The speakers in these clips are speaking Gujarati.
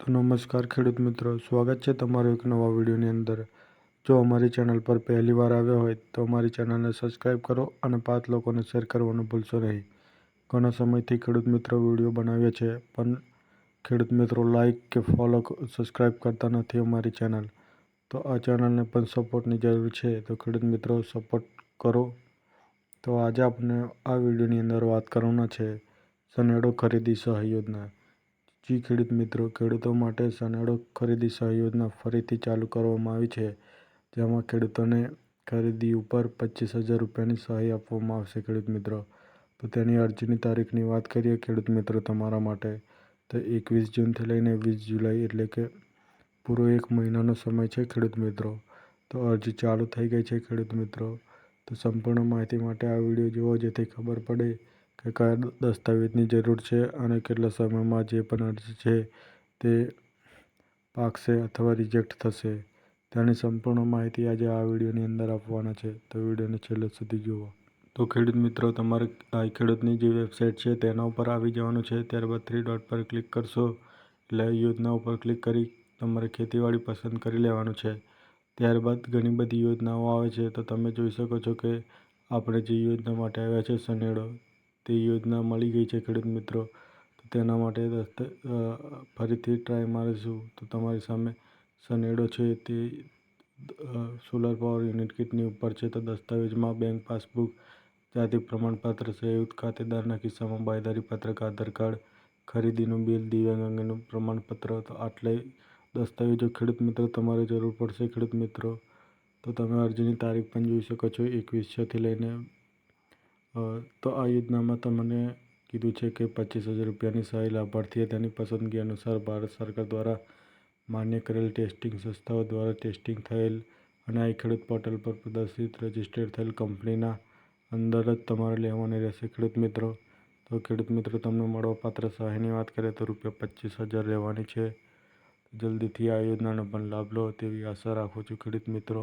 તો નમસ્કાર ખેડૂત મિત્રો, સ્વાગત છે તમારો એક નવા વિડીયોની અંદર। જો અમારી ચેનલ પર પહેલી વાર આવ્યો હોય તો અમારી ચેનલને સબસ્ક્રાઈબ કરો અને 5 લોકોને શેર કરવાનું ભૂલશો નહીં। ઘણા સમયથી ખેડૂત મિત્રો વિડીયો બનાવીએ છે, પણ ખેડૂત મિત્રો લાઈક કે ફોલો સબસ્ક્રાઈબ કરતા નથી અમારી ચેનલ, તો આ ચેનલને પણ સપોર્ટની જરૂર છે, તો ખેડૂત મિત્રો સપોર્ટ કરો। તો આજે આપણે આ વિડીયોની અંદર વાત કરવાના છે સનેડો ખરીદી સહાય યોજના। જી ખેડૂત મિત્રો, ખેડૂતો માટે સનેડો ખરીદી સહાય યોજના ફરીથી ચાલુ કરવામાં આવી છે, જેમાં ખેડૂતોને ખરીદી ઉપર 25,000 રૂપિયાની સહાય આપવામાં આવશે। ખેડૂત મિત્રો, તો તેની અરજીની તારીખની વાત કરીએ ખેડૂત મિત્રો તમારા માટે, તો 21 જૂનથી લઈને 20 જુલાઈ એટલે કે પૂરો 1 મહિનાનો સમય છે ખેડૂત મિત્રો। તો અરજી ચાલુ થઈ ગઈ છે ખેડૂત મિત્રો। તો સંપૂર્ણ માહિતી માટે આ વિડીયો જુઓ, જેથી ખબર પડે કે કયા દસ્તાવેજની જરૂર છે અને કેટલા સમયમાં જે પણ અરજી છે તે પાકશે અથવા રિજેક્ટ થશે, તેની સંપૂર્ણ માહિતી આજે આ વિડીયોની અંદર આપવાના છે, તો વિડીયોને છેલ્લે સુધી જુઓ। તો ખેડૂત મિત્રો, તમારે આઈ ખેડૂતની જે વેબસાઇટ છે તેના ઉપર આવી જવાનું છે। ત્યારબાદ 3 ડોટ પર ક્લિક કરશો એટલે યોજના ઉપર ક્લિક કરી તમારે ખેતીવાડી પસંદ કરી લેવાનું છે। ત્યારબાદ ઘણી બધી યોજનાઓ આવે છે, તો તમે જોઈ શકો છો કે આપણે જે યોજના માટે આવ્યા છે સનેડો, તે યોજના મળી ગઈ છે ખેડૂત મિત્રો। તો તેના માટે ફરીથી ટ્રાય મારીશું, તો તમારી સામે સનેડો છે તે સોલાર પાવર યુનિટ કિટની ઉપર છે। તો દસ્તાવેજમાં બેંક પાસબુક, જાતિ પ્રમાણપત્ર, સંયુક્ત ખાતેદારના કિસ્સામાં બાંયધરી પત્રક, આધાર કાર્ડ, ખરીદીનું બિલ, દિવ્યાંગ અંગેનું પ્રમાણપત્ર, તો આટલા દસ્તાવેજો ખેડૂત મિત્રો તમારે જરૂર પડશે ખેડૂત મિત્રો। તો તમે અરજીની તારીખ પણ જોઈ શકો છો 21/6 લઈને। તો આ યોજનામાં તમને કીધું છે કે 25,000 રૂપિયાની સહાય લાભાર્થીએ તેની પસંદગી અનુસાર ભારત સરકાર દ્વારા માન્ય કરેલ ટેસ્ટિંગ સંસ્થાઓ દ્વારા ટેસ્ટિંગ થયેલ અને આઈ ખેડૂત પોર્ટલ પર પ્રદર્શિત રજિસ્ટર્ડ થયેલ કંપનીના અંદર જ તમારે લેવાની રહેશે ખેડૂત મિત્રો। તો ખેડૂત મિત્રો, તમને મળવાપાત્ર સહાયની વાત કરીએ તો ₹25,000 રહેવાની છે। જલ્દીથી આ યોજનાનો પણ લાભ લો તેવી આશા રાખું છું ખેડૂત મિત્રો।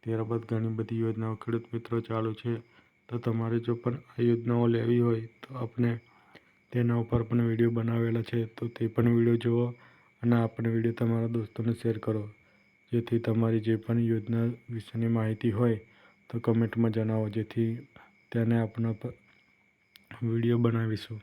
ત્યારબાદ ઘણી બધી યોજનાઓ ખેડૂત મિત્રો ચાલુ છે, તો તમારે જો પણ આ યોજનાઓ લેવી હોય તો આપણે તેના ઉપર પણ વિડીયો બનાવેલા છે, તો તે પણ વિડીયો જુઓ અને આપણે વિડીયો તમારા દોસ્તોને શેર કરો, જેથી તમારી જે પણ યોજના વિશેની માહિતી હોય તો કમેન્ટમાં જણાવો, જેથી તેને આપણા વિડીયો બનાવીશું।